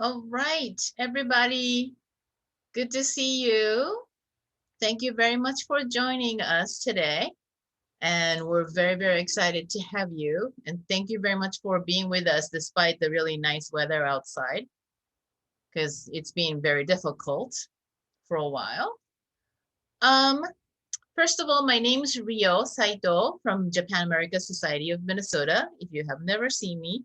All right, everybody, good to see you. Thank you very much for joining us today. And we're very, very excited to have you. And thank you very much for being with us despite the really nice weather outside, because it's been very difficult for a while. Um, First of all, my name is Rio Saito from Japan America Society of Minnesota. If you have never seen me,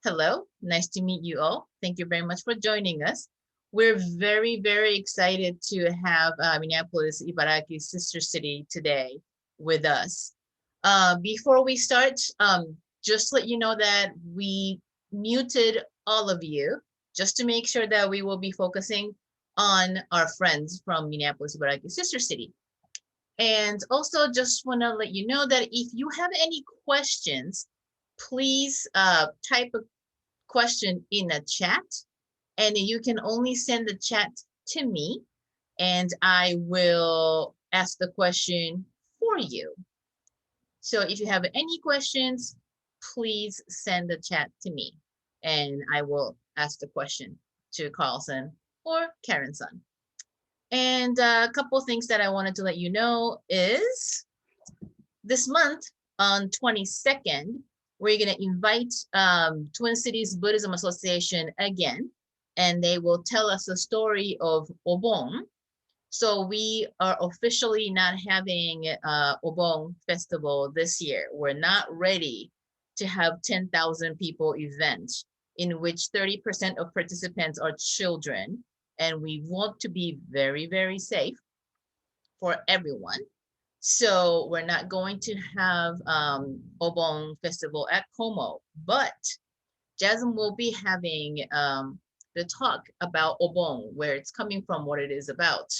hello, nice to meet you all. Thank you very much for joining us. We're very, very excited to have Minneapolis, Ibaraki sister city today with us. Before we start, just let you know that we muted all of you just to make sure that we will be focusing on our friends from Minneapolis, Ibaraki sister city. And also just want to let you know that if you have any questions, please type a question in a chat, and you can only send the chat to me and I will ask the question for you. So if you have any questions, please send the chat to me and I will ask the question to Carlson or Karen-san. And a couple of things that I wanted to let you know is this month on 22nd, we're going to invite Twin Cities Buddhism Association again, and they will tell us the story of Obon. So we are officially not having Obon Festival this year. We're not ready to have 10,000 people event in which 30% of participants are children. And we want to be very, very safe for everyone. So we're not going to have Obon Festival at Como, but Jasmine will be having the talk about Obon, where it's coming from, what it is about,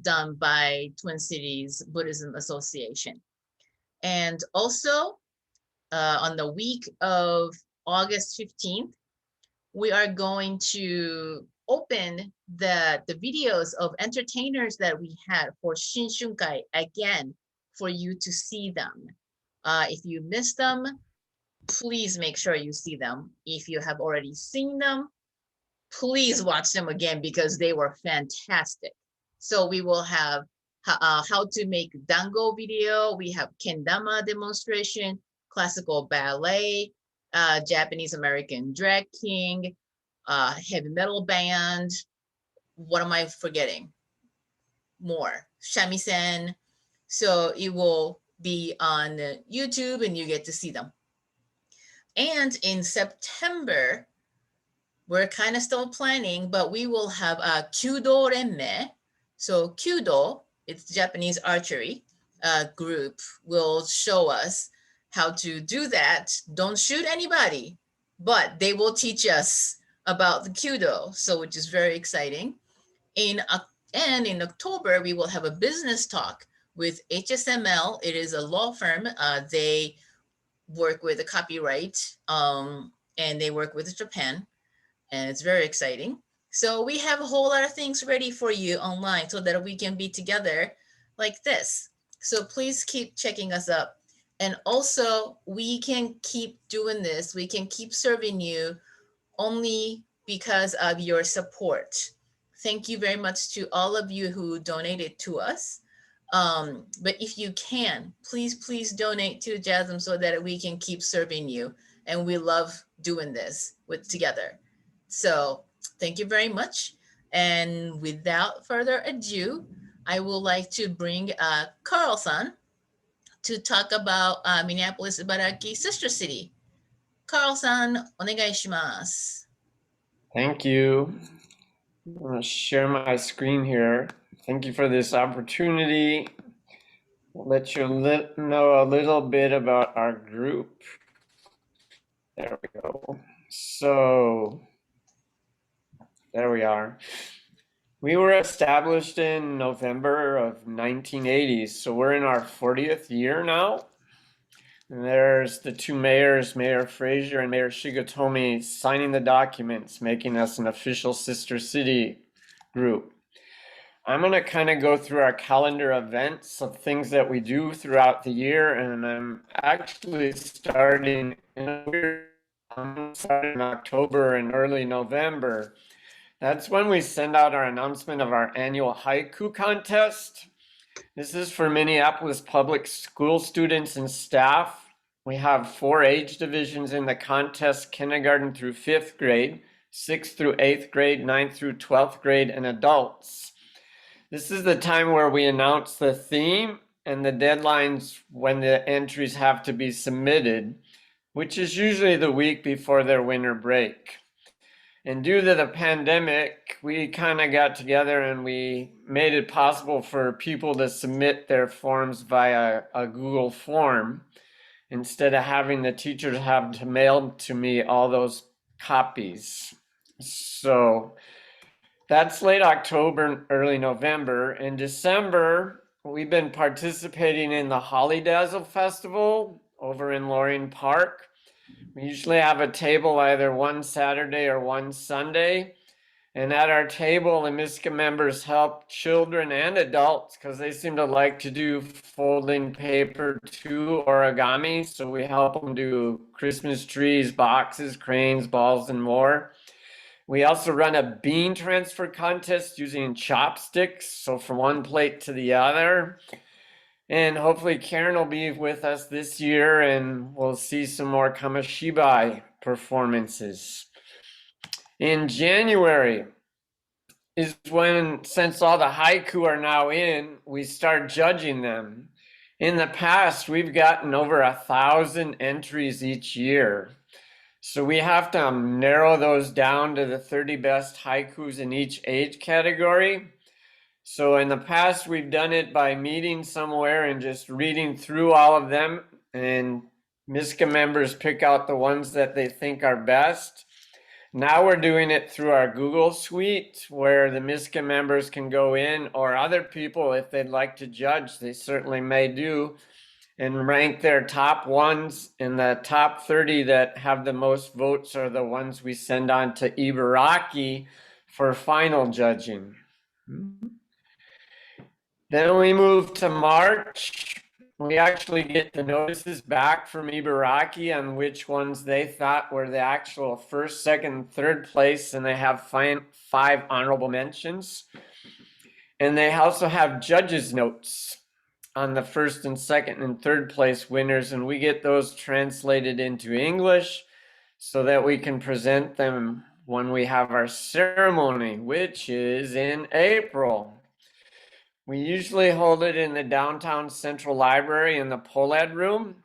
done by Twin Cities Buddhism Association. And also on the week of August 15th, we are going to open the videos of entertainers that we had for Shinshunkai again for you to see them. If you missed them, please make sure you see them. If you have already seen them, please watch them again because they were fantastic. So we will have how to make dango video. We have kendama demonstration, classical ballet, Japanese American drag king, heavy metal band. What am I forgetting? More shamisen. So it will be on YouTube and you get to see them. And in September, we're kind of still planning, but we will have a Kyudo Renme. So Kyudo, it's Japanese archery group, will show us how to do that. Don't shoot anybody, but they will teach us about the Kyudo, so which is very exciting. And in October, we will have a business talk with HSML. It is a law firm. They work with the copyright and they work with Japan, and it's very exciting. So we have a whole lot of things ready for you online so that we can be together like this. So please keep checking us up. And also we can keep doing this. We can keep serving you only because of your support. Thank you very much to all of you who donated to us. But if you can, please donate to JASM so that we can keep serving you. And we love doing this together. So thank you very much. And without further ado, I would like to bring Carl-san to talk about Minneapolis Ibaraki sister city. Carl-san, onegai shimasu. Thank you. I'm going to share my screen here. Thank you for this opportunity. I'll let you know a little bit about our group. There we go. So, there we are. We were established in November of 1980, so we're in our 40th year now. And there's the two mayors, Mayor Frazier and Mayor Shigatomi, signing the documents, making us an official sister city group. I'm going to kind of go through our calendar events of things that we do throughout the year, and I'm actually starting in a weird started in October and early November. That's when we send out our announcement of our annual haiku contest. This is for Minneapolis public school students and staff. We have 4 age divisions in the contest: kindergarten through 5th grade, 6th through 8th grade, 9th through 12th grade, and adults. This is the time where we announce the theme and the deadlines when the entries have to be submitted, which is usually the week before their winter break. And due to the pandemic, we kind of got together and we made it possible for people to submit their forms via a Google form instead of having the teachers have to mail to me all those copies. So that's late October, early November. In December, we've been participating in the Holly Dazzle Festival over in Loring Park. We usually have a table either one Saturday or one Sunday. And at our table, the MiSCA members help children and adults because they seem to like to do folding paper to origami. So we help them do Christmas trees, boxes, cranes, balls, and more. We also run a bean transfer contest using chopsticks, so from one plate to the other. And hopefully Karen will be with us this year and we'll see some more Kamishibai performances. In January is when, since all the haiku are now in, we start judging them. In the past, we've gotten over 1,000 entries each year. So we have to narrow those down to the 30 best haikus in each age category. So in the past, we've done it by meeting somewhere and just reading through all of them, and MiSCA members pick out the ones that they think are best. Now we're doing it through our Google Suite, where the MiSCA members can go in, or other people, if they'd like to judge, they certainly may do, and rank their top ones. And the top 30 that have the most votes are the ones we send on to Ibaraki for final judging. Then we move to March. We actually get the notices back from Ibaraki on which ones they thought were the actual first, second, third place, and they have 5 honorable mentions. And they also have judges' notes on the first and second and third place winners, and we get those translated into English so that we can present them when we have our ceremony, which is in April. We usually hold it in the downtown Central Library in the POLAD room,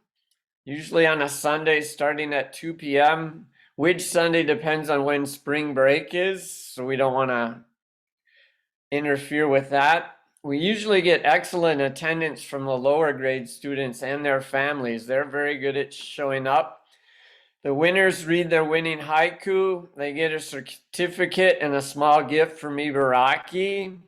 usually on a Sunday starting at 2 p.m. Which Sunday depends on when spring break is, so we don't want to interfere with that. We usually get excellent attendance from the lower grade students and their families. They're very good at showing up. The winners read their winning haiku. They get a certificate and a small gift from Ibaraki.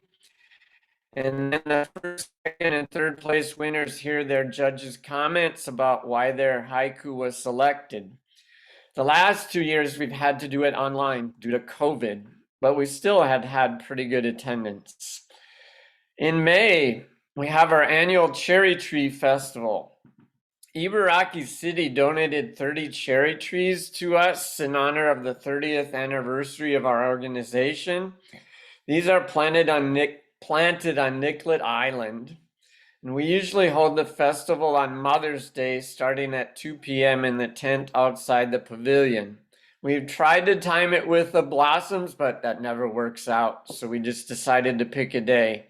And then the first, second, and third place winners hear their judges' comments about why their haiku was selected. The last 2 years, we've had to do it online due to COVID, but we still had pretty good attendance. In May, we have our annual Cherry Tree Festival. Ibaraki City donated 30 cherry trees to us in honor of the 30th anniversary of our organization. These are planted on Nicollet Island. And we usually hold the festival on Mother's Day starting at 2 p.m. in the tent outside the pavilion. We've tried to time it with the blossoms, but that never works out. So we just decided to pick a day.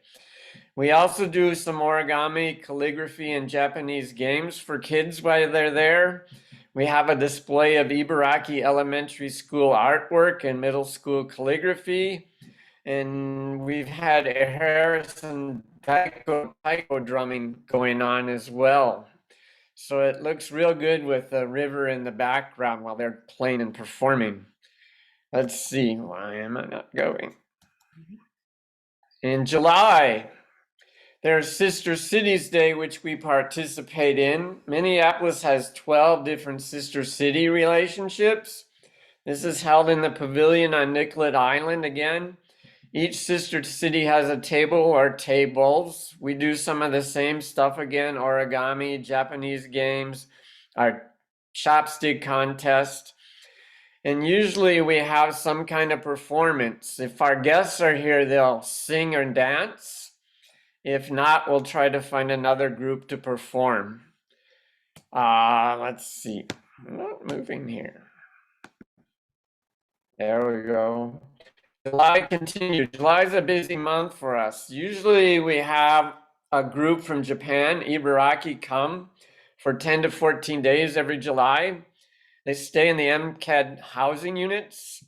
We also do some origami, calligraphy, and Japanese games for kids while they're there. We have a display of Ibaraki Elementary School artwork and middle school calligraphy. And we've had a Harrison taiko drumming going on as well. So it looks real good with the river in the background while they're playing and performing. Let's see, why am I not going? In July, there's Sister Cities Day, which we participate in. Minneapolis has 12 different sister city relationships. This is held in the pavilion on Nicollet Island again. Each sister city has a table or tables. We do some of the same stuff again: origami, Japanese games, our chopstick contest. And usually we have some kind of performance. If our guests are here, they'll sing or dance. If not, we'll try to find another group to perform. Let's see. I'm not moving here. There we go. July continued. July is a busy month for us. Usually we have a group from Japan, Ibaraki, come for 10 to 14 days every July. They stay in the MCAD housing units.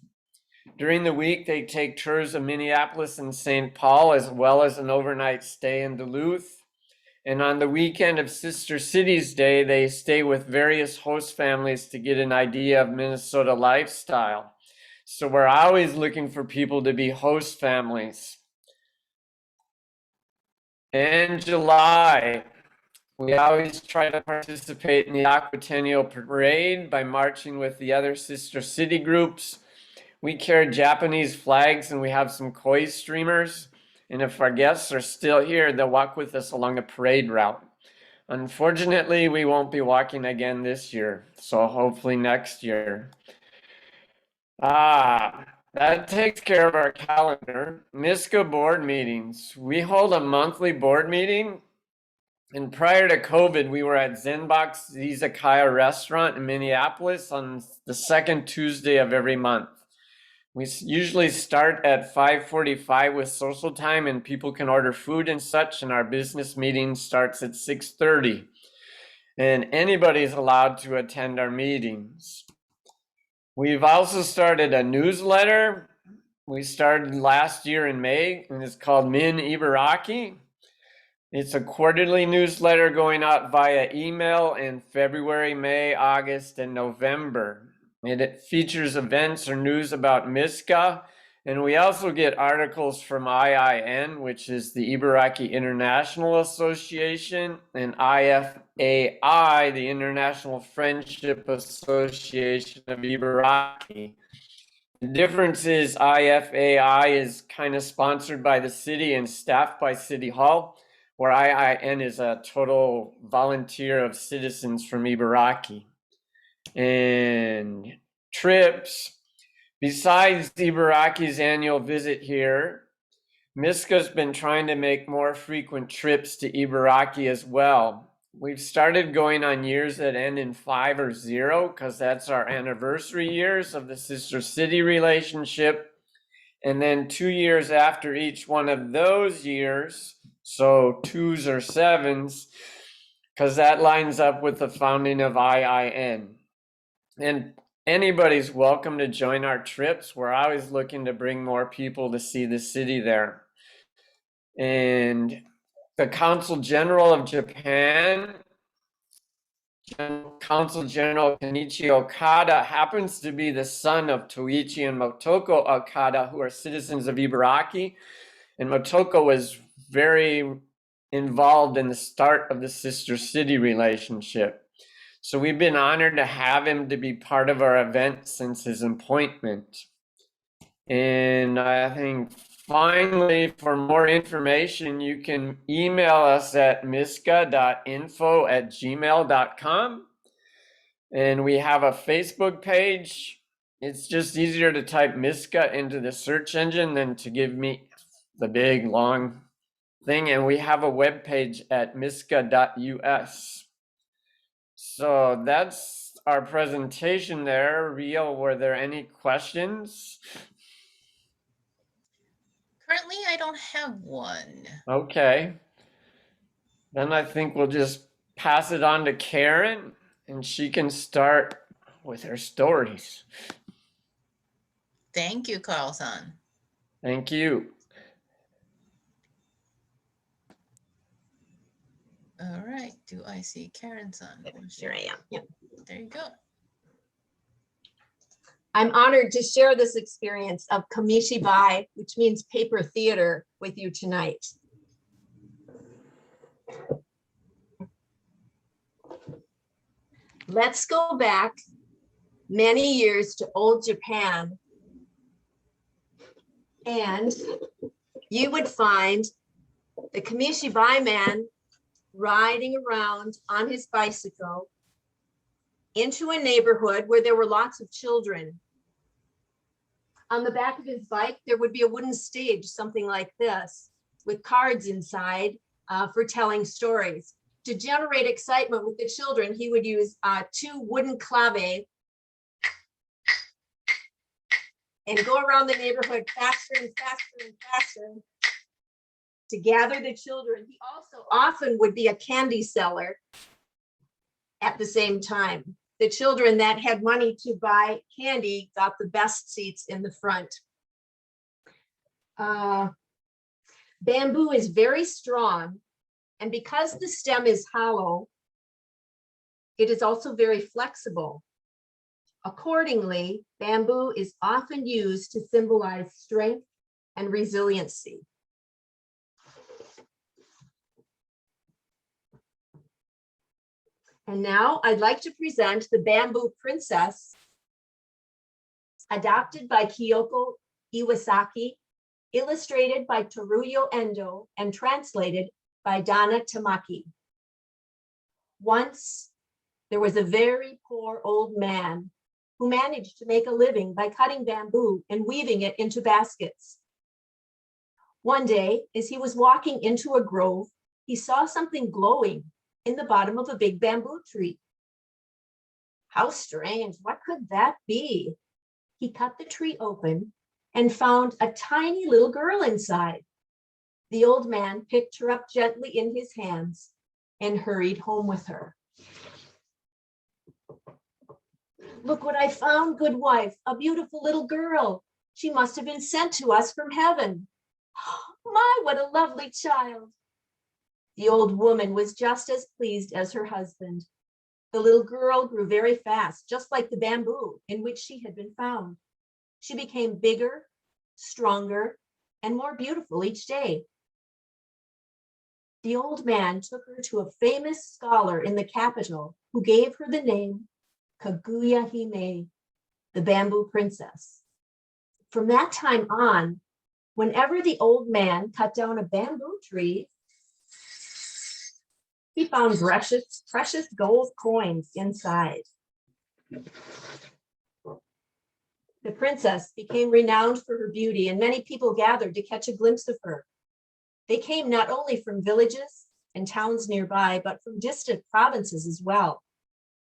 During the week, they take tours of Minneapolis and St. Paul, as well as an overnight stay in Duluth. And on the weekend of Sister Cities Day, they stay with various host families to get an idea of Minnesota lifestyle. So we're always looking for people to be host families. In July, we always try to participate in the Aquatennial Parade by marching with the other sister city groups. We carry Japanese flags and we have some koi streamers. And if our guests are still here, they'll walk with us along the parade route. Unfortunately, we won't be walking again this year, so hopefully next year. That takes care of our calendar. MiSCA board meetings. We hold a monthly board meeting. And prior to COVID, we were at Zenbox Izakaya restaurant in Minneapolis on the second Tuesday of every month. We usually start at 5:45 with social time and people can order food and such, and our business meeting starts at 6:30. And anybody's allowed to attend our meetings. We've also started a newsletter. We started last year in May, and it's called Min Ibaraki. It's a quarterly newsletter going out via email in February, May, August, and November. It features events or news about MiSCA, and we also get articles from IIN, which is the Ibaraki International Association, and IFAI, the International Friendship Association of Ibaraki. The difference is IFAI is kind of sponsored by the city and staffed by City Hall, where IIN is a total volunteer of citizens from Ibaraki. And trips, besides Ibaraki's annual visit here, MiSCA's been trying to make more frequent trips to Ibaraki as well. We've started going on years that end in 5 or 0 because that's our anniversary years of the sister city relationship. And then 2 years after each one of those years, so 2s or 7s, because that lines up with the founding of IIN. And anybody's welcome to join our trips. We're always looking to bring more people to see the city there. And the Consul General of Japan, Consul General Kenichi Okada, happens to be the son of Toichi and Motoko Okada, who are citizens of Ibaraki. And Motoko was very involved in the start of the sister city relationship. So we've been honored to have him to be part of our event since his appointment. And I think finally, for more information, you can email us at misca.info@gmail.com. And we have a Facebook page. It's just easier to type MiSCA into the search engine than to give me the big long thing. And we have a web page at misca.us. So that's our presentation there. Rio, were there any questions? Currently, I don't have one. Okay. Then I think we'll just pass it on to Karen and she can start with her stories. Thank you, Carlson. Thank you. All right. Do I see Karen's on? Here I am. Yep. There you go. I'm honored to share this experience of Kamishibai, which means paper theater, with you tonight. Let's go back many years to old Japan, and you would find the Kamishibai man riding around on his bicycle into a neighborhood where there were lots of children. On the back of his bike, there would be a wooden stage, something like this, with cards inside for telling stories. To generate excitement with the children, he would use 2 wooden clave and go around the neighborhood faster and faster and faster to gather the children. He also often would be a candy seller at the same time. The children that had money to buy candy got the best seats in the front. Bamboo is very strong, and because the stem is hollow, it is also very flexible. Accordingly, bamboo is often used to symbolize strength and resiliency. And now I'd like to present the Bamboo Princess, adapted by Kyoko Iwasaki, illustrated by Teruyo Endo, and translated by Donna Tamaki. Once, there was a very poor old man who managed to make a living by cutting bamboo and weaving it into baskets. One day, as he was walking into a grove, he saw something glowing in the bottom of a big bamboo tree. How strange, what could that be? He cut the tree open and found a tiny little girl inside. The old man picked her up gently in his hands and hurried home with her. Look what I found, good wife, a beautiful little girl. She must have been sent to us from heaven. My, what a lovely child. The old woman was just as pleased as her husband. The little girl grew very fast, just like the bamboo in which she had been found. She became bigger, stronger, and more beautiful each day. The old man took her to a famous scholar in the capital who gave her the name Kaguya Hime, the Bamboo Princess. From that time on, whenever the old man cut down a bamboo tree, he found precious gold coins inside. The princess became renowned for her beauty, and many people gathered to catch a glimpse of her. They came not only from villages and towns nearby, but from distant provinces as well.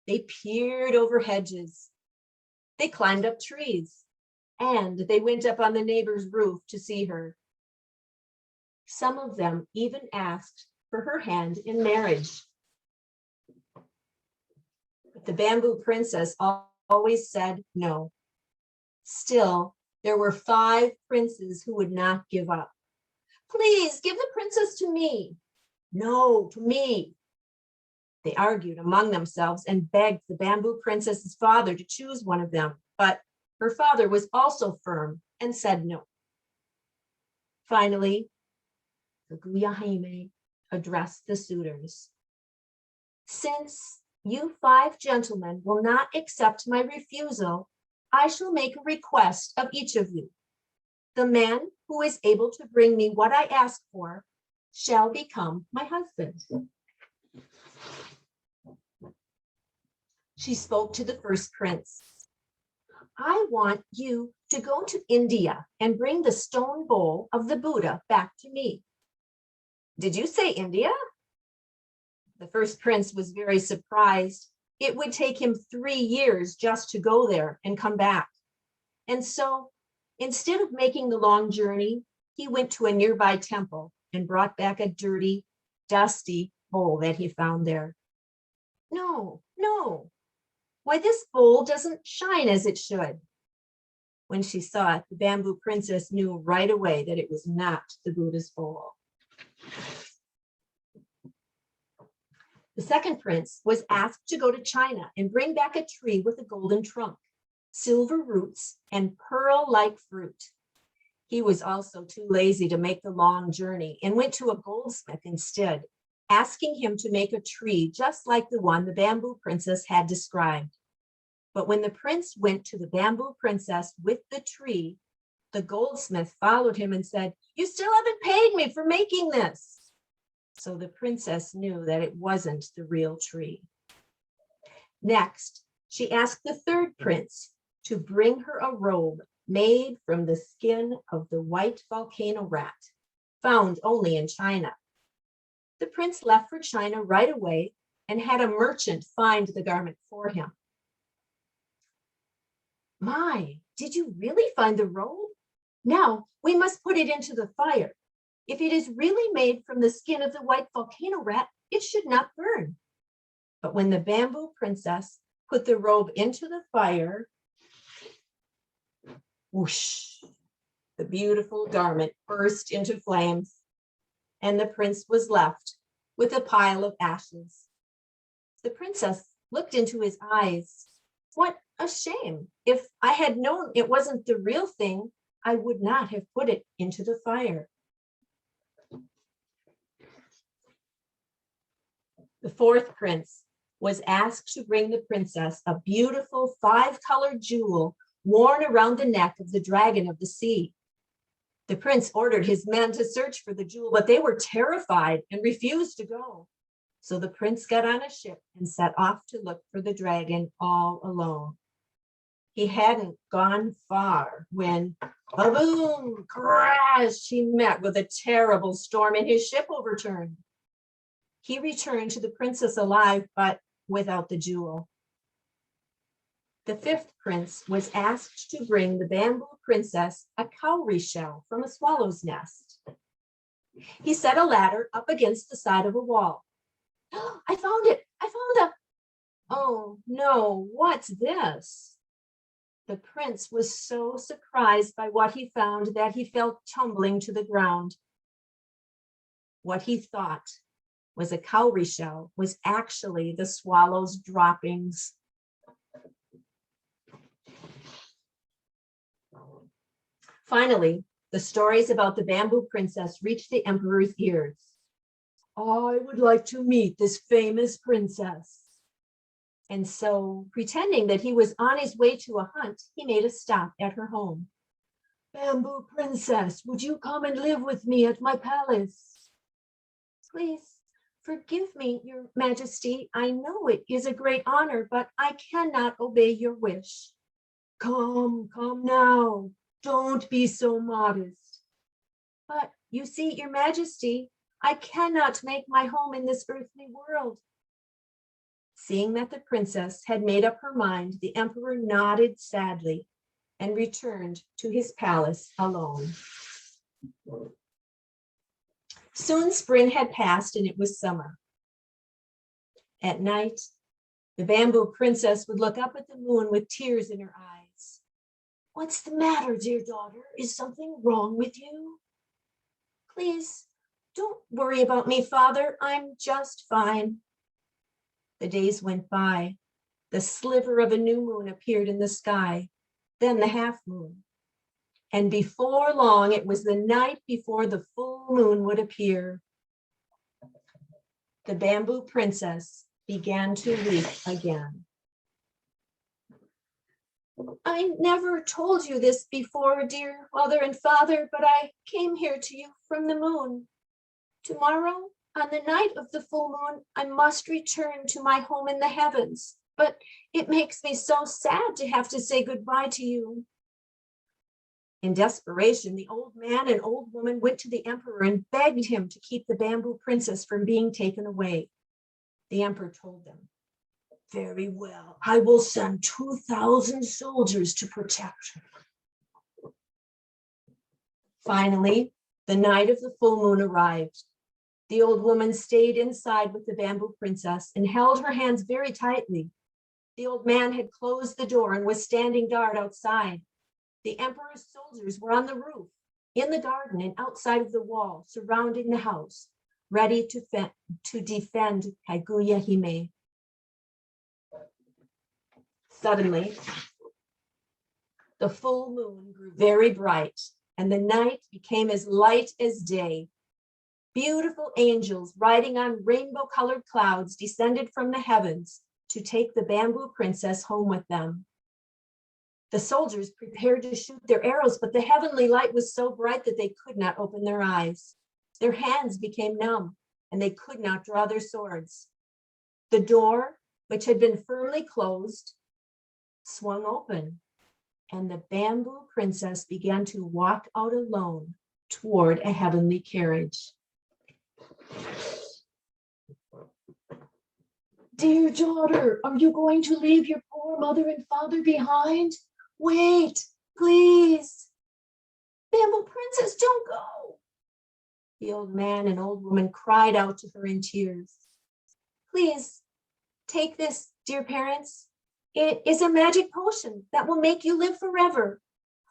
They peered over hedges. They climbed up trees, and they went up on the neighbor's roof to see her. Some of them even asked for her hand in marriage. But the Bamboo Princess always said no. Still, there were 5 princes who would not give up. Please give the princess to me. No, to me. They argued among themselves and begged the Bamboo Princess's father to choose one of them, but her father was also firm and said no. Finally, Kaguya Hime addressed the suitors. Since you 5 gentlemen will not accept my refusal, I shall make a request of each of you. The man who is able to bring me what I ask for shall become my husband. She spoke to the first prince. I want you to go to India and bring the stone bowl of the Buddha back to me. Did you say India? The first prince was very surprised. It would take him 3 years just to go there and come back. And so, instead of making the long journey, he went to a nearby temple and brought back a dirty, dusty bowl that he found there. No, no. Why, this bowl doesn't shine as it should. When she saw it, the Bamboo Princess knew right away that it was not the Buddha's bowl. The second prince was asked to go to China and bring back a tree with a golden trunk, silver roots, and pearl-like fruit. He was also too lazy to make the long journey and went to a goldsmith instead, asking him to make a tree just like the one the Bamboo Princess had described. But when the prince went to the Bamboo Princess with the tree, the goldsmith followed him and said, "You still haven't paid me for making this." So the princess knew that it wasn't the real tree. Next, she asked the third prince to bring her a robe made from the skin of the white volcano rat, found only in China. The prince left for China right away and had a merchant find the garment for him. My, did you really find the robe? Now we must put it into the fire. If it is really made from the skin of the white volcano rat, it should not burn. But when the bamboo princess put the robe into the fire, whoosh, the beautiful garment burst into flames, and the prince was left with a pile of ashes. The princess looked into his eyes. What a shame. If I had known it wasn't the real thing, I would not have put it into the fire. The fourth prince was asked to bring the princess a beautiful 5-colored jewel worn around the neck of the dragon of the sea. The prince ordered his men to search for the jewel, but they were terrified and refused to go. So the prince got on a ship and set off to look for the dragon all alone. He hadn't gone far when, boom, crash, he met with a terrible storm and his ship overturned. He returned to the princess alive, but without the jewel. The fifth prince was asked to bring the bamboo princess a cowrie shell from a swallow's nest. He set a ladder up against the side of a wall. I found it. I found a. Oh no, what's this? The prince was so surprised by what he found that he fell tumbling to the ground. What he thought was a cowrie shell was actually the swallow's droppings. Finally, the stories about the bamboo princess reached the emperor's ears. I would like to meet this famous princess. And so, pretending that he was on his way to a hunt, he made a stop at her home. Bamboo princess, would you come and live with me at my palace? Please forgive me, your majesty. I know it is a great honor, but I cannot obey your wish. Come now. Don't be so modest. But you see, your majesty, I cannot make my home in this earthly world. Seeing that the princess had made up her mind, the emperor nodded sadly and returned to his palace alone. Soon spring had passed and it was summer. At night, the bamboo princess would look up at the moon with tears in her eyes. What's the matter, dear daughter? Is something wrong with you? Please, don't worry about me, father. I'm just fine. The days went by. The sliver of a new moon appeared in the sky, then the half moon. And before long, it was the night before the full moon would appear. The bamboo princess began to weep again. I never told you this before, dear mother and father, but I came here to you from the moon. Tomorrow, on the night of the full moon, I must return to my home in the heavens, but it makes me so sad to have to say goodbye to you. In desperation, the old man and old woman went to the emperor and begged him to keep the bamboo princess from being taken away. The emperor told them, very well, I will send 2,000 soldiers to protect her. Finally, the night of the full moon arrived. The old woman stayed inside with the bamboo princess and held her hands very tightly. The old man had closed the door and was standing guard outside. The emperor's soldiers were on the roof, in the garden, and outside of the wall, surrounding the house, ready to defend Kaguya Hime. Suddenly, the full moon grew very bright, and the night became as light as day. Beautiful angels riding on rainbow-colored clouds descended from the heavens to take the bamboo princess home with them. The soldiers prepared to shoot their arrows, but the heavenly light was so bright that they could not open their eyes. Their hands became numb, and they could not draw their swords. The door, which had been firmly closed, swung open, and the bamboo princess began to walk out alone toward a heavenly carriage. Dear daughter, are you going to leave your poor mother and father behind? Wait, please. Bamboo princess, don't go. The old man and old woman cried out to her in tears. Please, take this, dear parents. It is a magic potion that will make you live forever.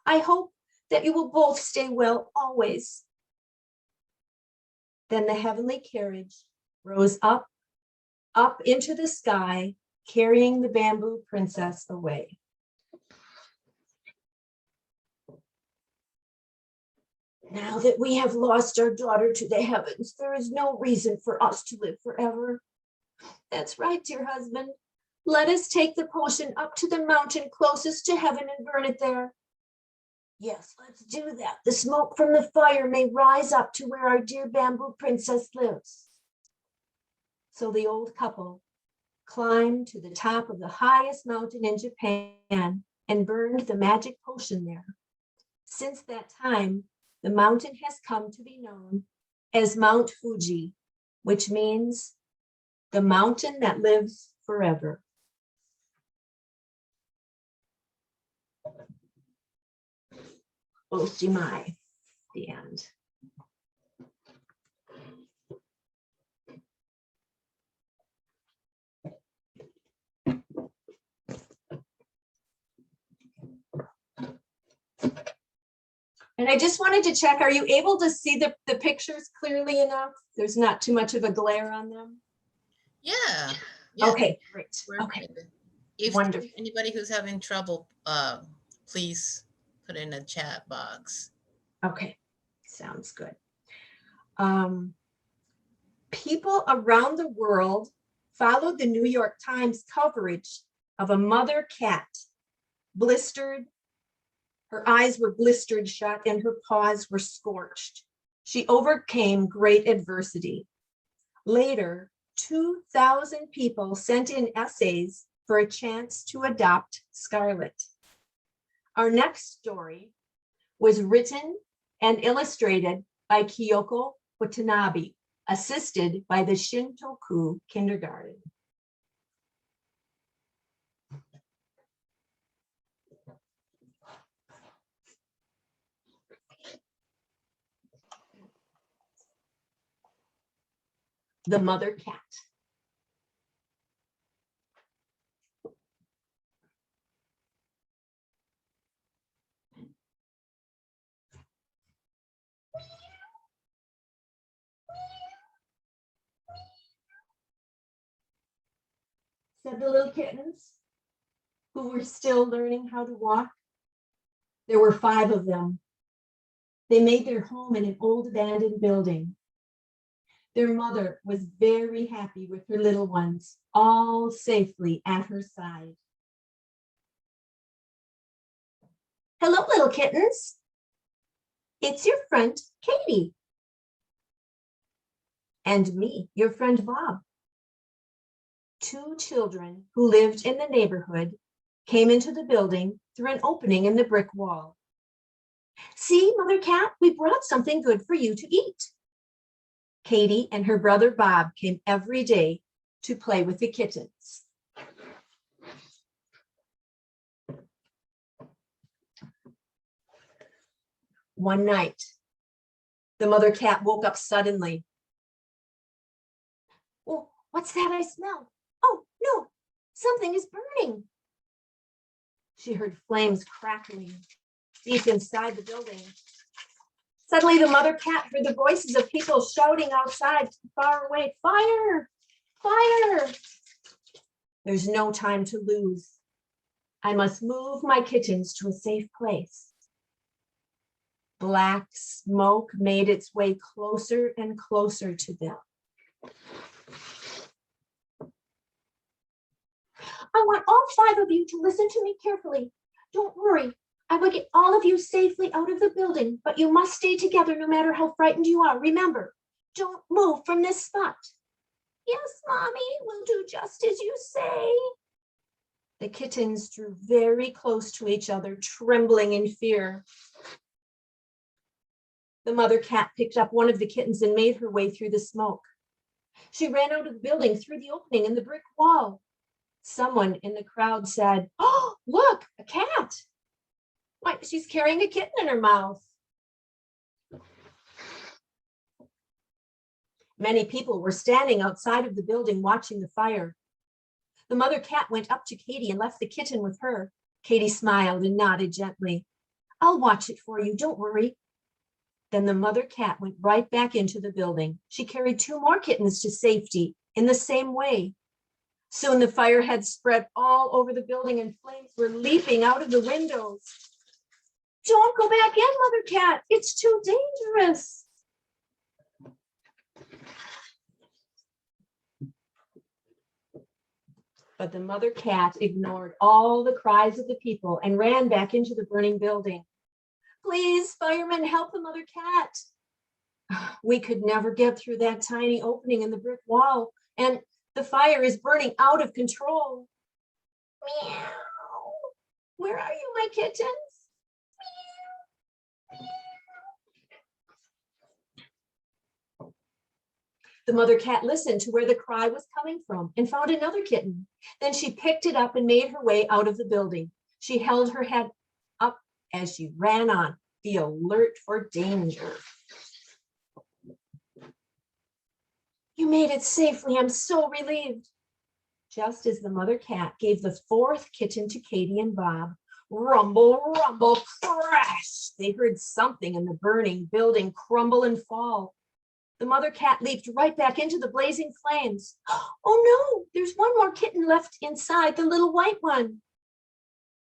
I hope that you will both stay well always. Then the heavenly carriage rose up into the sky, carrying the bamboo princess away. Now that we have lost our daughter to the heavens, there is no reason for us to live forever. That's right, dear husband. Let us take the potion up to the mountain closest to heaven and burn it there. Yes, let's do that. The smoke from the fire may rise up to where our dear bamboo princess lives. So the old couple climbed to the top of the highest mountain in Japan and burned the magic potion there. Since that time, the mountain has come to be known as Mount Fuji, which means the mountain that lives forever. Oshimai, the end. And I just wanted to check, are you able to see the pictures clearly enough? There's not too much of a glare on them? Yeah. Okay, great. We're Okay, good. If wonderful. anybody who's having trouble, please put in a chat box. Okay, sounds good. People around the world followed the New York Times coverage of a mother cat blistered. Her eyes were blistered shut and her paws were scorched. She overcame great adversity. Later, 2,000 people sent in essays for a chance to adopt Scarlet. Our next story was written and illustrated by Kyoko Watanabe, assisted by the Shintoku Kindergarten. The mother cat. Said the little kittens who were still learning how to walk. There were 5 of them. They made their home in an old abandoned building. Their mother was very happy with her little ones, all safely at her side. Hello, little kittens. It's your friend, Katie. And me, your friend, Bob. 2 children who lived in the neighborhood came into the building through an opening in the brick wall. See, Mother Cat, we brought something good for you to eat. Katie and her brother Bob came every day to play with the kittens. One night, the mother cat woke up suddenly. Oh, what's that I smell? Oh, no, something is burning. She heard flames crackling deep inside the building. Suddenly, the mother cat heard the voices of people shouting outside far away, fire, fire. There's no time to lose. I must move my kittens to a safe place. Black smoke made its way closer and closer to them. I want all 5 of you to listen to me carefully. Don't worry, I will get all of you safely out of the building, but you must stay together no matter how frightened you are. Remember, don't move from this spot. Yes, Mommy, we'll do just as you say. The kittens drew very close to each other, trembling in fear. The mother cat picked up one of the kittens and made her way through the smoke. She ran out of the building through the opening in the brick wall. Someone in the crowd said, "Oh, look, a cat. Why, she's carrying a kitten in her mouth." Many people were standing outside of the building watching the fire. The mother cat went up to Katie and left the kitten with her. Katie smiled and nodded gently. "I'll watch it for you, don't worry." Then the mother cat went right back into the building. She carried 2 more kittens to safety in the same way. Soon the fire had spread all over the building and flames were leaping out of the windows. "Don't go back in, mother cat. It's too dangerous." But the mother cat ignored all the cries of the people and ran back into the burning building. "Please, firemen, help the mother cat. We could never get through that tiny opening in the brick wall, and the fire is burning out of control." "Meow. Where are you, my kittens?" "Meow. Meow." The mother cat listened to where the cry was coming from and found another kitten. Then she picked it up and made her way out of the building. She held her head up as she ran on, the alert for danger. "You made it safely. I'm so relieved." Just as the mother cat gave the 4th kitten to Katie and Bob, rumble, rumble, crash! They heard something in the burning building crumble and fall. The mother cat leaped right back into the blazing flames. "Oh no, there's one more kitten left inside, the little white one."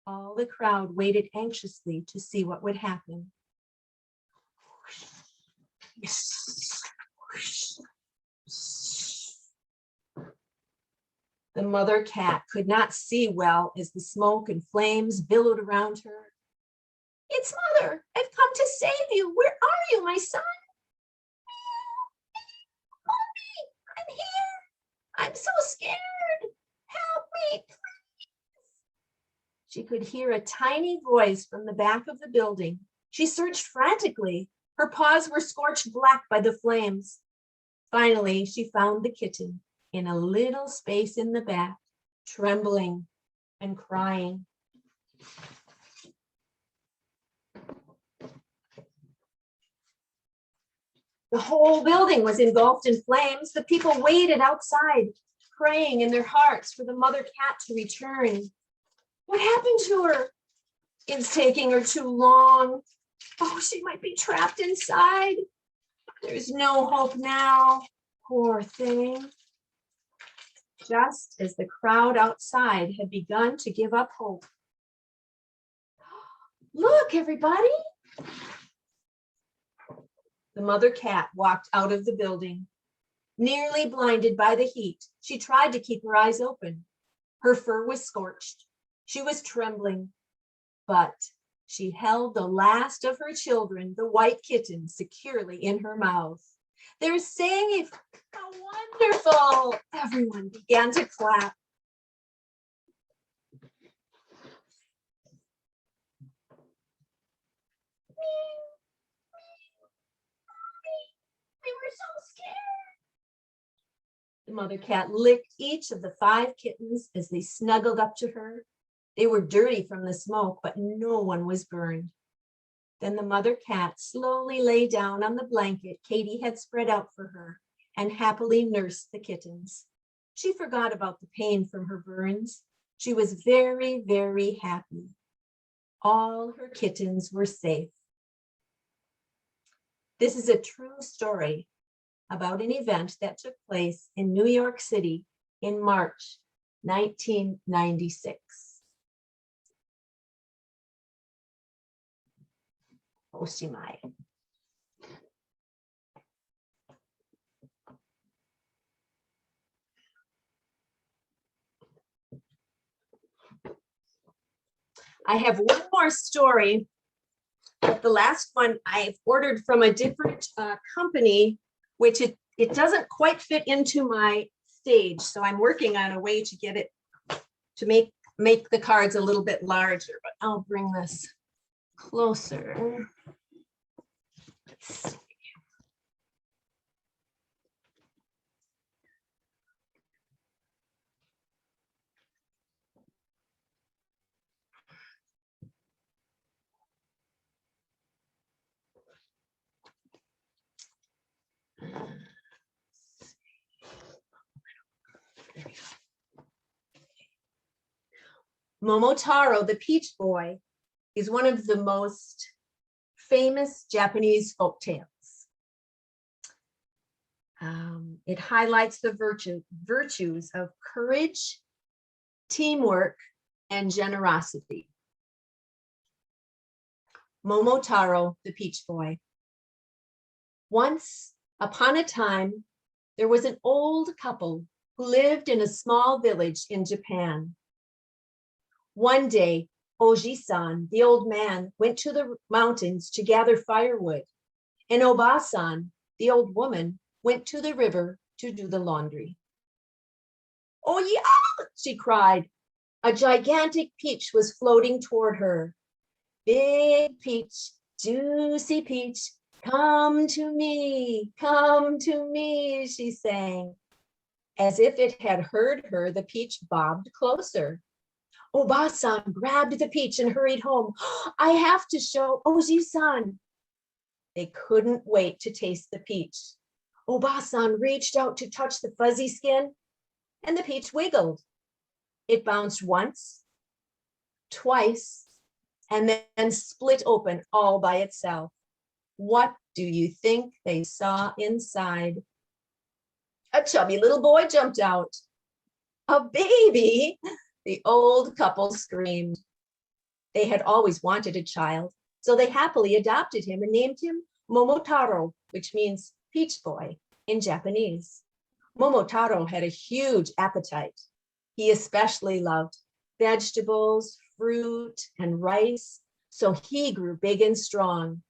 All the crowd waited anxiously to see what would happen. The mother cat could not see well as the smoke and flames billowed around her. "It's Mother. I've come to save you. Where are you, my son?" "Mommy, I'm here. I'm so scared. Help me, please." She could hear a tiny voice from the back of the building. She searched frantically. Her paws were scorched black by the flames. Finally, she found the kitten in a little space in the back, trembling and crying. The whole building was engulfed in flames. The people waited outside, praying in their hearts for the mother cat to return. What happened to her? It's taking her too long. Oh, she might be trapped inside. There's no hope now. Poor thing. Just as the crowd outside had begun to give up hope. "Look, everybody." The mother cat walked out of the building. Nearly blinded by the heat, she tried to keep her eyes open. Her fur was scorched. She was trembling, but she held the last of her children, the white kitten, securely in her mouth. "They're safe. How wonderful." Everyone began to clap. "We were so scared." The mother cat licked each of the 5 kittens as they snuggled up to her. They were dirty from the smoke, but no one was burned. Then the mother cat slowly lay down on the blanket Katie had spread out for her and happily nursed the kittens. She forgot about the pain from her burns. She was very, very happy. All her kittens were safe. This is a true story about an event that took place in New York City in March 1996. Oshimai. I have one more story, but the last one I've ordered from a different company, which it doesn't quite fit into my stage. So I'm working on a way to get it to make make the cards a little bit larger, but I'll bring this closer. Let's see. Momotaro, the Peach Boy, is one of the most famous Japanese folk tales. It highlights the virtues of courage, teamwork, and generosity. Momotaro, the Peach Boy. Once upon a time, there was an old couple who lived in a small village in Japan. One day, Oji-san, the old man, went to the mountains to gather firewood, and Oba-san, the old woman, went to the river to do the laundry. "Oh yeah," she cried. A gigantic peach was floating toward her. "Big peach, juicy peach, come to me, she sang. As if it had heard her, the peach bobbed closer. Oba-san grabbed the peach and hurried home. "I have to show Oji-san." They couldn't wait to taste the peach. Oba-san reached out to touch the fuzzy skin, and the peach wiggled. It bounced once, twice, and then split open all by itself. What do you think they saw inside? A chubby little boy jumped out. "A baby!" The old couple screamed. They had always wanted a child, so they happily adopted him and named him Momotaro, which means peach boy in Japanese. Momotaro had a huge appetite. He especially loved vegetables, fruit, and rice, so he grew big and strong.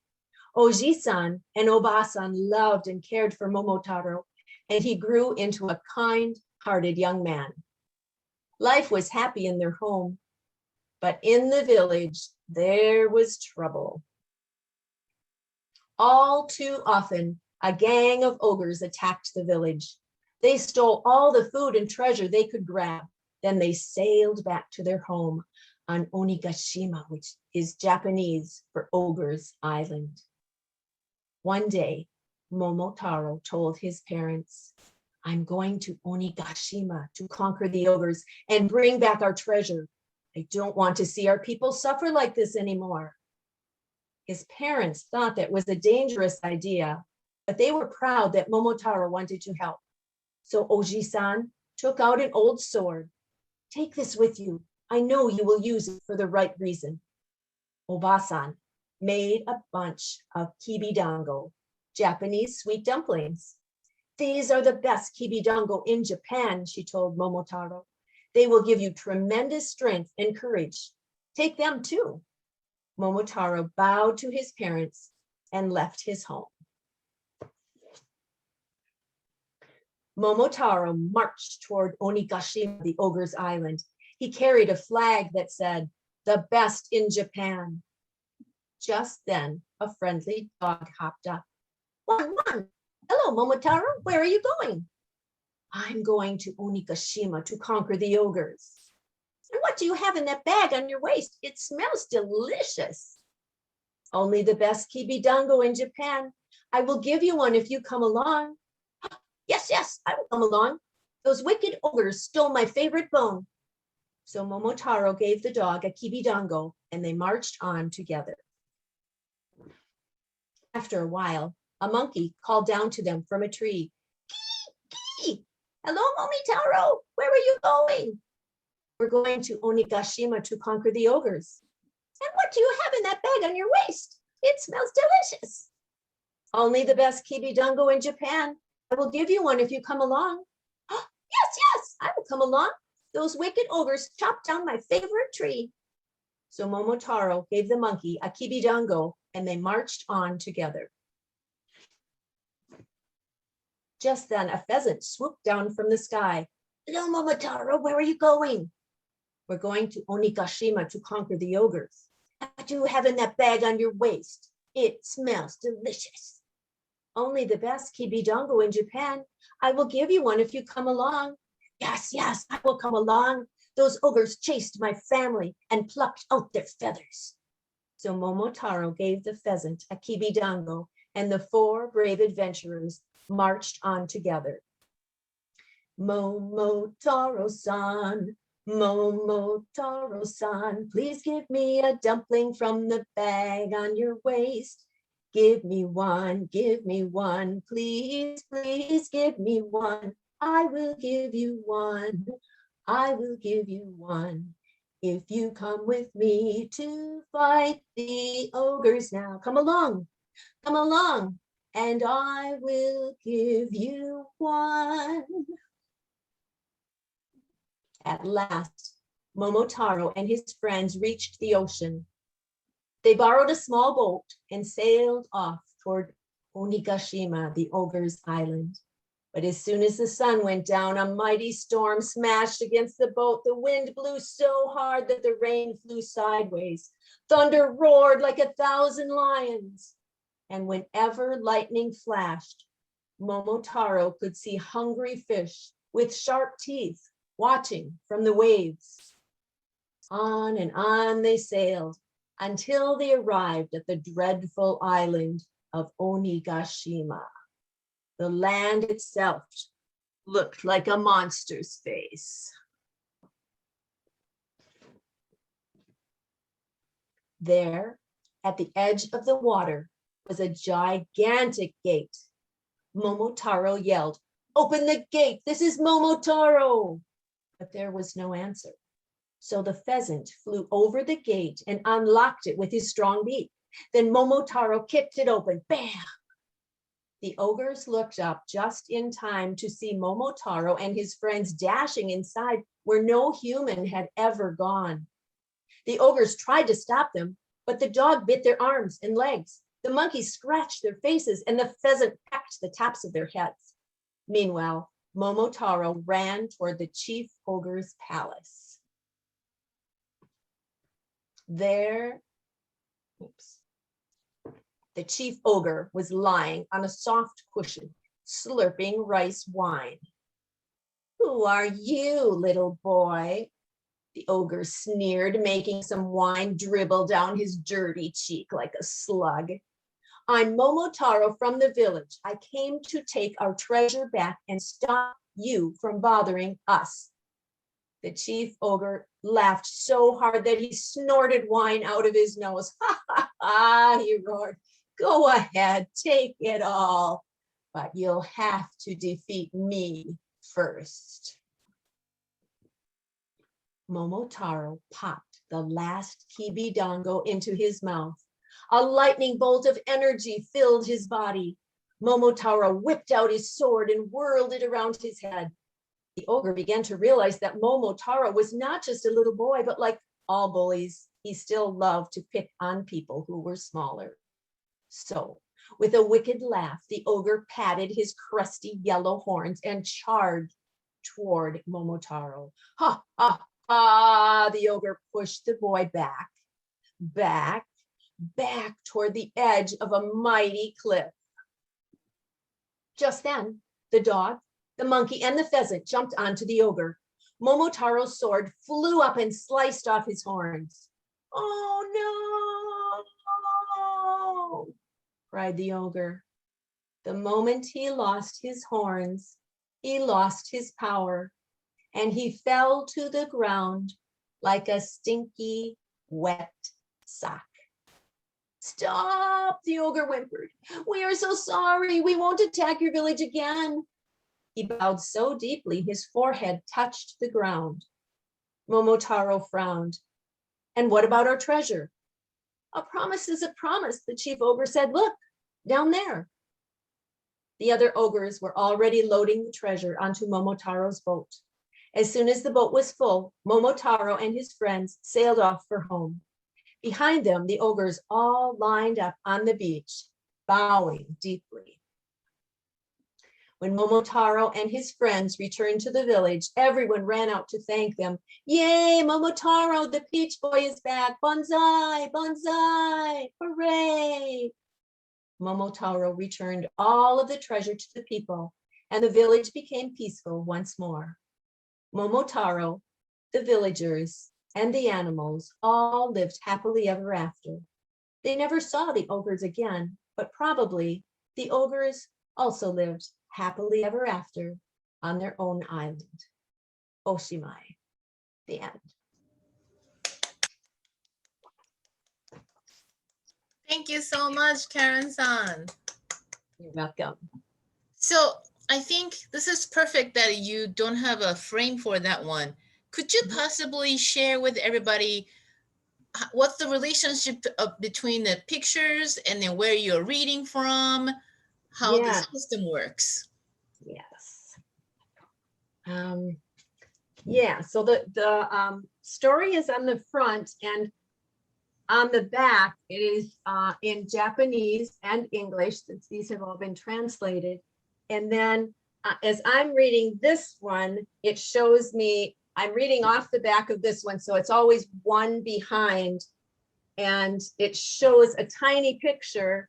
Oji-san and Oba-san loved and cared for Momotaro, and he grew into a kind-hearted young man. Life was happy in their home, but in the village, there was trouble. All too often, a gang of ogres attacked the village. They stole all the food and treasure they could grab. Then they sailed back to their home on Onigashima, which is Japanese for Ogre's Island. One day, Momotaro told his parents, "I'm going to Onigashima to conquer the ogres and bring back our treasure. I don't want to see our people suffer like this anymore." His parents thought that was a dangerous idea, but they were proud that Momotaro wanted to help. So Oji-san took out an old sword. "Take this with you. I know you will use it for the right reason." Oba-san made a bunch of kibidango, Japanese sweet dumplings. "These are the best kibidango in Japan," she told Momotaro. "They will give you tremendous strength and courage. Take them too." Momotaro bowed to his parents and left his home. Momotaro marched toward Onigashima, the ogre's island. He carried a flag that said, "The best in Japan." Just then, a friendly dog hopped up. "One, one. Hello, Momotaro. Where are you going?" "I'm going to Onigashima to conquer the ogres." "And what do you have in that bag on your waist? It smells delicious." "Only the best kibidango in Japan. I will give you one if you come along." Yes, yes, I will come along. Those wicked ogres stole my favorite bone." So Momotaro gave the dog a kibidango and they marched on together. After a while, a monkey called down to them from a tree. "Kee! Hello, Momotaro. Where are you going?" "We're going to Onigashima to conquer the ogres." "And what do you have in that bag on your waist? It smells delicious." "Only the best kibidango in Japan. I will give you one if you come along." Yes, yes, I will come along. Those wicked ogres chopped down my favorite tree." So Momotaro gave the monkey a kibidango and they marched on together. Just then a pheasant swooped down from the sky. "Hello, Momotaro, where are you going?" We're going to Onigashima to conquer the ogres. What do you have in that bag on your waist? It smells delicious. Only the best kibidongo in Japan. I will give you one if you come along. Yes, yes, I will come along. Those ogres chased my family and plucked out their feathers. So Momotaro gave the pheasant a kibidongo, and the 4 brave adventurers marched on together. Momotaro-san, Momotaro-san, please give me a dumpling from the bag on your waist. Give me one, please, please give me one. I will give you one, I will give you one. If you come with me to fight the ogres now, come along, and I will give you one. At last, Momotaro and his friends reached the ocean. They borrowed a small boat and sailed off toward Onigashima, the ogre's island. But as soon as the sun went down, a mighty storm smashed against the boat. The wind blew so hard that the rain flew sideways. Thunder roared like 1,000 lions. And whenever lightning flashed, Momotaro could see hungry fish with sharp teeth watching from the waves. On and on they sailed until they arrived at the dreadful island of Onigashima. The land itself looked like a monster's face. There, at the edge of the water, was a gigantic gate. Momotaro yelled, "Open the gate, this is Momotaro!" But there was no answer. So the pheasant flew over the gate and unlocked it with his strong beak. Then Momotaro kicked it open, bam! The ogres looked up just in time to see Momotaro and his friends dashing inside where no human had ever gone. The ogres tried to stop them, but the dog bit their arms and legs. The monkeys scratched their faces and the pheasant pecked the tops of their heads. Meanwhile, Momotaro ran toward the chief ogre's palace. There, the chief ogre was lying on a soft cushion, slurping rice wine. "Who are you, little boy?" The ogre sneered, making some wine dribble down his dirty cheek like a slug. "I'm Momotaro from the village. I came to take our treasure back and stop you from bothering us." The chief ogre laughed so hard that he snorted wine out of his nose. "Ha, ha, ha," he roared. "Go ahead, take it all, but you'll have to defeat me first." Momotaro popped the last kibidongo into his mouth. A lightning bolt of energy filled his body. Momotaro whipped out his sword and whirled it around his head. The ogre began to realize that Momotaro was not just a little boy, but like all bullies, he still loved to pick on people who were smaller. So, with a wicked laugh, the ogre patted his crusty yellow horns and charged toward Momotaro. "Ha, ha, ha!" The ogre pushed the boy back toward the edge of a mighty cliff. Just then, the dog, the monkey, and the pheasant jumped onto the ogre. Momotaro's sword flew up and sliced off his horns. "Oh no!" cried the ogre. The moment he lost his horns, he lost his power, and he fell to the ground like a stinky, wet sock. "Stop!" the ogre whimpered. "We are so sorry. We won't attack your village again." He bowed so deeply his forehead touched the ground. Momotaro frowned. "And what about our treasure?" "A promise is a promise," the chief ogre said. "Look, down there." The other ogres were already loading the treasure onto Momotaro's boat. As soon as the boat was full, Momotaro and his friends sailed off for home. Behind them, the ogres all lined up on the beach, bowing deeply. When Momotaro and his friends returned to the village, everyone ran out to thank them. Yay, Momotaro, the peach boy is back. Bonsai, bonsai, hooray. Momotaro returned all of the treasure to the people, and the village became peaceful once more. Momotaro, the villagers, and the animals all lived happily ever after. They never saw the ogres again, but probably the ogres also lived happily ever after on their own island. Oshimai, the end. Thank you so much, Karen-san. You're welcome. So I think this is perfect that you don't have a frame for that one. Could you possibly share with everybody what's the relationship between the pictures and then where you're reading from, how the system works? Yes. Yeah, so the story is on the front, and on the back it is in Japanese and English, since these have all been translated. And then as I'm reading this one, it shows me, I'm reading off the back of this one, so it's always one behind, and it shows a tiny picture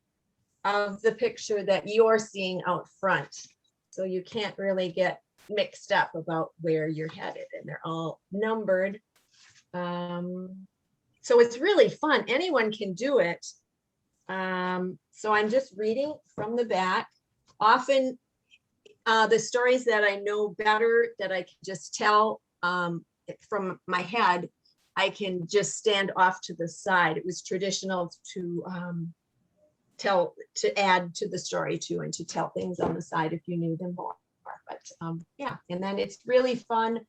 of the picture that you're seeing out front. So you can't really get mixed up about where you're headed, and they're all numbered. So it's really fun. Anyone can do it. So I'm just reading from the back. Often the stories that I know better, that I can just tell from my head, I can just stand off to the side. It was traditional to add to the story too, and to tell things on the side if you knew them more. But yeah, and then it's really fun.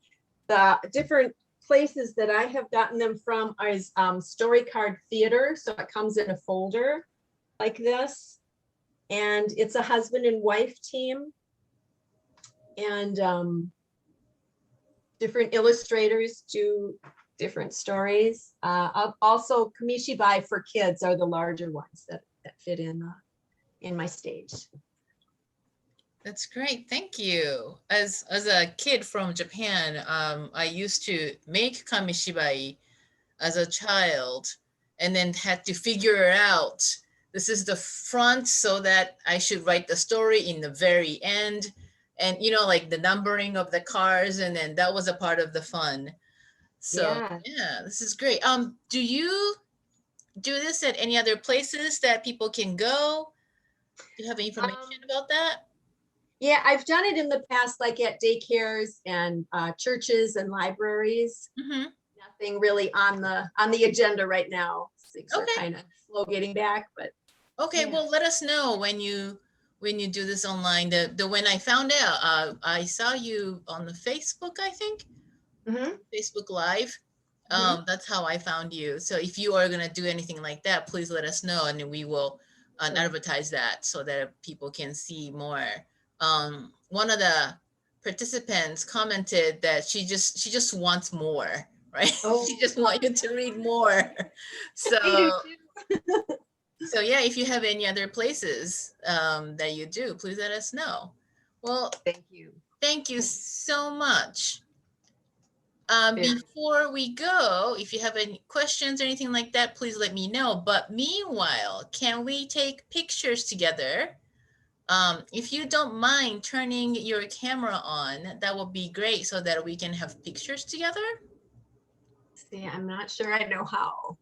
The different places that I have gotten them from is Story Card Theater. So it comes in a folder like this, and it's a husband and wife team, and different illustrators do different stories. Also, Kamishibai for kids are the larger ones that fit in my stage. That's great. Thank you. As a kid from Japan, I used to make Kamishibai as a child, and then had to figure out, this is the front, so that I should write the story in the very end. And, you know, like the numbering of the cars, and then that was a part of the fun. So yeah, this is great. Do you do this at any other places that people can go? Do you have information about that? Yeah, I've done it in the past, like at daycares and churches and libraries. Mm-hmm. Nothing really on the agenda right now. Things are kind of slow getting back, but okay. Yeah. Well, let us know when you do this online. The when I found out, I saw you on the Facebook, I think. Facebook Live. That's how I found you. So if you are gonna do anything like that, please let us know, and we will advertise that so that people can see more. One of the participants commented that she just wants more, right? She just wants you to read more. So so yeah, if you have any other places that you do, please let us know. Well, thank you so much. Before we go, if you have any questions or anything like that, please let me know. But meanwhile, can we take pictures together? If you don't mind turning your camera on, that would be great, so that we can have pictures together. See, I'm not sure I know how.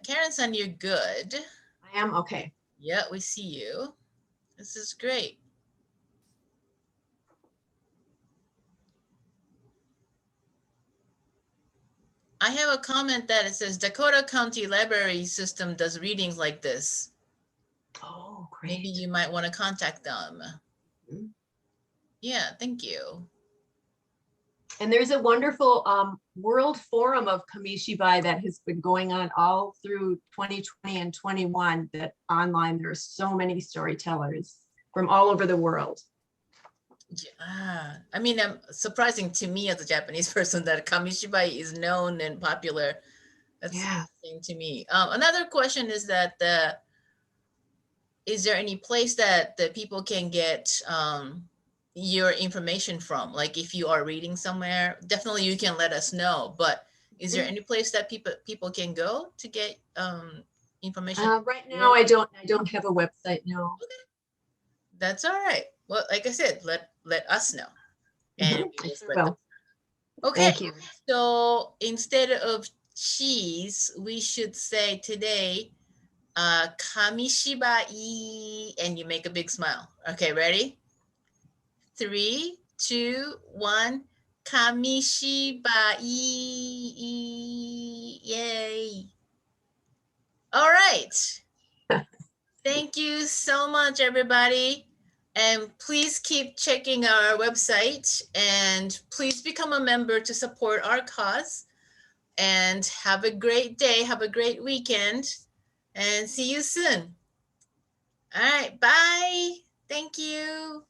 Karen-san, you're good. I am? Okay. Yeah, we see you. This is great. I have a comment that it says Dakota County Library System does readings like this. Oh, great. Maybe you might want to contact them. Yeah, thank you. And there's a wonderful World Forum of Kamishibai that has been going on all through 2020 and 21, that online there are so many storytellers from all over the world. Yeah, I mean, surprising to me as a Japanese person that Kamishibai is known and popular. That's interesting to me. Another question is that is there any place that people can get your information from? Like if you are reading somewhere, definitely you can let us know. But is there any place that people can go to get information? Right now, I don't have a website. No. That's all right. Well, like I said, let us know, and Mhm, we'll I just sure let them. will. Okay. Thank you. So instead of cheese, we should say today, Kamishibai, and you make a big smile. Okay, ready? 3, 2, 1. Kamishibai. Yay. All right. Thank you so much, everybody. And please keep checking our website and please become a member to support our cause. And have a great day. Have a great weekend. And see you soon. All right. Bye. Thank you.